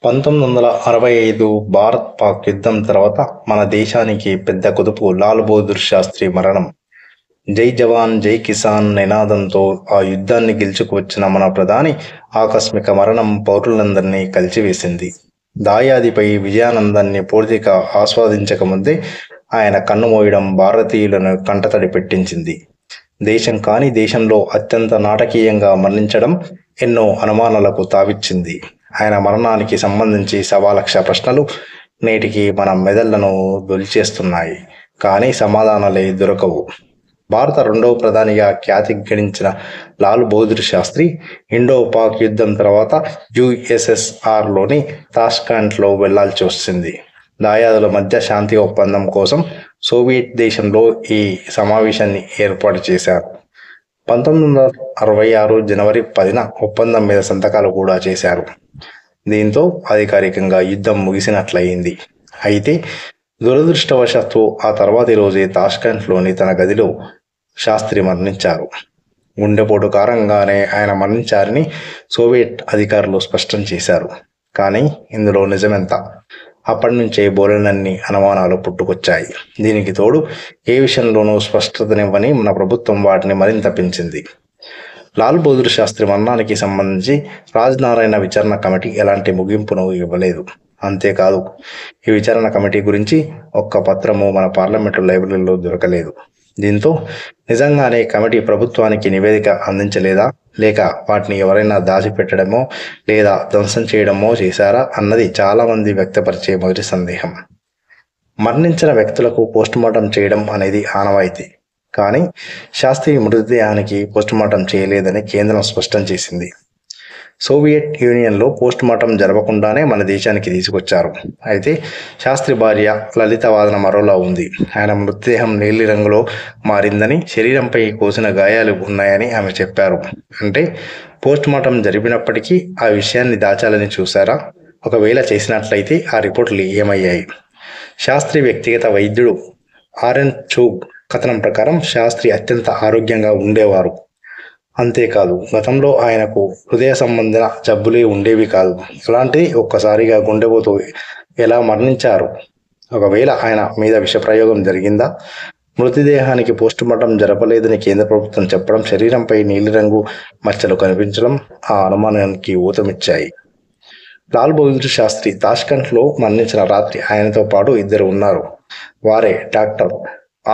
1965 భారత్-పాక్ యుద్ధం తర్వాత మన దేశానికి పెద్ద కుదుపు లాల్ బహదూర్ శాస్త్రి మరణం. జై జవాన్ జై కిసాన్ నినాదంతో ఆ యుద్ధాన్ని గెలుచుకువచ్చిన మన ప్రధాని ఆకస్మిక మరణం పౌరులందరినీ కలిచివేసింది. దాయాదిపై విజయానందాన్ని పూర్తిగా ఆస్వాదించకముందే ఆయన కన్నుమూయడం భారతీయులను కంటతడి పెట్టించింది. దేశం కాని దేశంలో అత్యంత నాటకీయంగా మరణించడం ఎన్నో అనుమానాలకు తావిచ్చింది. ఆయన మరణానికి సంబంధించి 1,00,000 ప్రశ్నలు నేటికి మన మెదళ్లను దొలిచేస్తున్నాయి. కానీ సమాధానాలే దొరకవు. భారత రెండవ ప్రధానిగా ఖ్యాతి గడించిన లాల్ బహదూర్ శాస్త్రి ఇండో పాక్ యుద్ధం తర్వాత USSRలోని తాష్కెంట్లో వెళ్లాల్సి వచ్చింది. దాయాదుల మధ్య శాంతి ఒప్పందం కోసం సోవియట్ దేశంలో ఈ సమావేశాన్ని ఏర్పాటు చేశారు. 1966 జనవరి 10న ఒప్పందం మీద సంతకాలు కూడా చేశారు. దీంతో అధికారికంగా యుద్ధం ముగిసినట్లయింది. అయితే దురదృష్టవశాత్తు ఆ తర్వాతి రోజే తాష్కెంట్లోని తన గదిలో శాస్త్రి మరణించారు. గుండెపోటు కారణంగానే ఆయన మరణించారని సోవియట్ అధికారులు స్పష్టం చేశారు. కానీ ఇందులో నిజమెంత? అప్పటి నుంచే బోలెడన్ని అనుమానాలు పుట్టుకొచ్చాయి. దీనికి తోడు ఏ విషయంలోనూ స్పష్టతనివ్వని మన ప్రభుత్వం వాటిని మరింత పెంచింది. లాల్ బహదూర్ శాస్త్రి మరణానికి సంబంధించి రాజనారాయణ విచారణ కమిటీ ఎలాంటి ముగింపును ఇవ్వలేదు. అంతేకాదు, ఈ విచారణ కమిటీ గురించి ఒక్క పత్రము మన పార్లమెంటు లైబ్రరీలో దొరకలేదు. దీంతో నిజంగానే కమిటీ ప్రభుత్వానికి నివేదిక అందించలేదా, లేక వాటిని ఎవరైనా దాచిపెట్టడమో లేదా ధ్వంసం చేయడమో చేశారా అన్నది చాలామంది వ్యక్తపరిచే మొదటి సందేహం. మరణించిన వ్యక్తులకు పోస్టుమార్టం చేయడం అనేది ఆనవాయితీ. కానీ శాస్త్రి మృతదేహానికి పోస్టుమార్టం చేయలేదని కేంద్రం స్పష్టం చేసింది. సోవియట్ యూనియన్లో పోస్టుమార్టం జరపకుండానే మన దేశానికి తీసుకొచ్చారు. అయితే శాస్త్రి భార్య లలిత వాదన మరోలా ఉంది. ఆయన మృతదేహం నీలి రంగులో మారిందని, శరీరంపై కోసిన గాయాలు ఉన్నాయని ఆమె చెప్పారు. అంటే పోస్టుమార్టం జరిపినప్పటికీ ఆ విషయాన్ని దాచాలని చూశారా? ఒకవేళ చేసినట్లయితే ఆ రిపోర్టులు ఏమయ్యాయి? శాస్త్రి వ్యక్తిగత వైద్యుడు RN చూగ్ కథనం ప్రకారం శాస్త్రి అత్యంత ఆరోగ్యంగా ఉండేవారు. అంతేకాదు, గతంలో ఆయనకు హృదయ సంబంధ జబ్బులే ఉండేవి కాదు. అలాంటిది ఒక్కసారిగా గుండెపోతూ ఎలా మరణించారు? ఒకవేళ ఆయన మీద విషప్రయోగం జరిగిందా? మృతదేహానికి పోస్టుమార్టం జరపలేదని కేంద్ర ప్రభుత్వం చెప్పడం, శరీరంపై నీలిరంగు మచ్చలు కనిపించడం ఆ అనుమానానికి ఊతమిచ్చాయి. లాల్ బహదూర్ శాస్త్రి తాష్కెంట్లో మరణించిన రాత్రి ఆయనతో పాటు ఇద్దరు ఉన్నారు. వారే డాక్టర్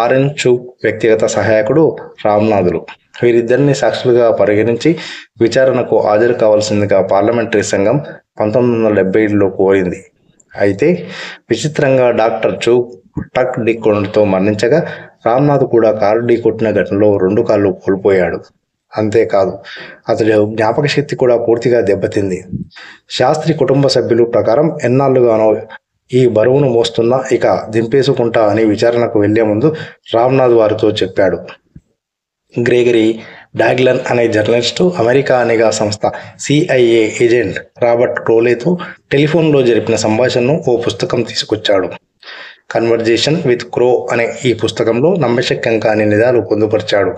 RN చూగ్ వ్యక్తిగత సహాయకుడు రామ్నాథులు. వీరిద్దరిని సాక్షులుగా పరిగణించి విచారణకు హాజరు కావాల్సిందిగా పార్లమెంటరీ సంఘం 1977లో కోరింది. అయితే విచిత్రంగా డాక్టర్ చూగ్ ట్రక్ ఢీకొనడంతో మరణించగా, రామ్నాథ్ కూడా కారు ఢీకొట్టిన ఘటనలో 2 కాళ్ళు కోల్పోయాడు. అంతేకాదు, అతడి జ్ఞాపక శక్తి కూడా పూర్తిగా దెబ్బతింది. శాస్త్రి కుటుంబ సభ్యులు ప్రకారం ఎన్నాళ్లుగానో ఈ బరువును మోస్తున్నా ఇక దింపేసుకుంటా అని విచారణకు వెళ్లే ముందు రామ్నాథ్ వారితో చెప్పాడు. గ్రెగరీ డాగ్లన్ అనే జర్నలిస్టు అమెరికా నిఘా సంస్థ CIA ఏజెంట్ రాబర్ట్ క్రోలేతో టెలిఫోన్లో జరిపిన సంభాషణను ఓ పుస్తకం తీసుకొచ్చాడు. కన్వర్జేషన్ విత్ క్రో అనే ఈ పుస్తకంలో నమ్మశక్యం కాని నిజాలు పొందుపరిచాడు.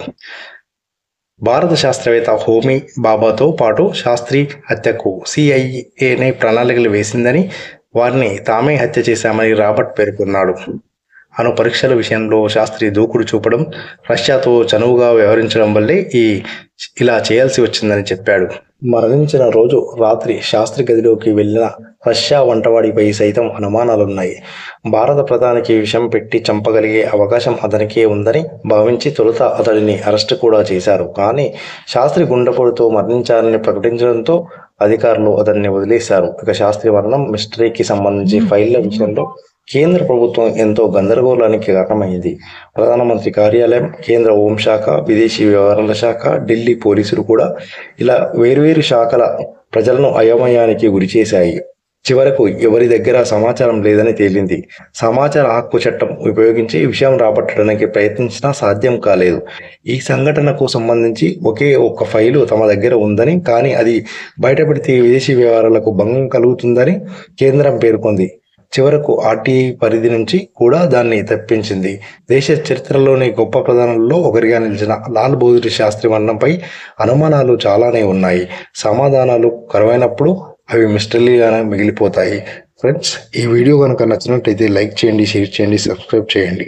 భారత శాస్త్రవేత్త హోమీ బాబాతో పాటు శాస్త్రి హత్యకు CIAనే ప్రణాళికలు వేసిందని, వారిని తామే హత్య చేశామని రాబర్ట్ పేర్కొన్నాడు. అణు పరీక్షల విషయంలో శాస్త్రి దూకుడు చూపడం, రష్యాతో చనువుగా వ్యవహరించడం వల్లే ఇలా చేయాల్సి వచ్చిందని చెప్పాడు. మరణించిన రోజు రాత్రి శాస్త్రి గదిలోకి వెళ్లిన రష్యా వంటవాడిపై సైతం అనుమానాలున్నాయి. భారత ప్రధానికి విషం పెట్టి చంపగలిగే అవకాశం అతనికే ఉందని భావించి తొలుత అతడిని అరెస్టు కూడా చేశారు. కానీ శాస్త్రి గుండెపోటుతో మరణించారని ప్రకటించడంతో అధికారులు అతన్ని వదిలేశారు. ఇక శాస్త్రి మరణం మిస్టరీకి సంబంధించి ఫైళ్ల విషయంలో కేంద్ర ప్రభుత్వం ఎంతో గందరగోళానికి కారణమైంది. ప్రధానమంత్రి కార్యాలయం, కేంద్ర హోంశాఖ, విదేశీ వ్యవహారాల శాఖ, ఢిల్లీ పోలీసులు కూడా ఇలా వేర్వేరు శాఖల ప్రజలను అయోమయానికి గురిచేశాయి. చివరకు ఎవరి దగ్గర సమాచారం లేదని తేలింది. సమాచార హక్కు చట్టం ఉపయోగించి విషయం రాబట్టడానికి ప్రయత్నించినా సాధ్యం కాలేదు. ఈ సంఘటనకు సంబంధించి ఒకే ఒక్క ఫైలు తమ దగ్గర ఉందని, కానీ అది బయటపెడితే విదేశీ వ్యవహారాలకు భంగం కలుగుతుందని కేంద్రం పేర్కొంది. చివరకు RTI పరిధి నుంచి కూడా దాన్ని తప్పించింది. దేశ చరిత్రలోని గొప్ప ప్రధానుల్లో ఒకరిగా నిలిచిన లాల్ బహదూర్ శాస్త్రి మరణంపై అనుమానాలు చాలానే ఉన్నాయి. సమాధానాలు కరువైనప్పుడు అవి మిస్టరీగానే మిగిలిపోతాయి. ఫ్రెండ్స్, ఈ వీడియో కనుక నచ్చినట్టయితే లైక్ చేయండి, షేర్ చేయండి, సబ్స్క్రైబ్ చేయండి.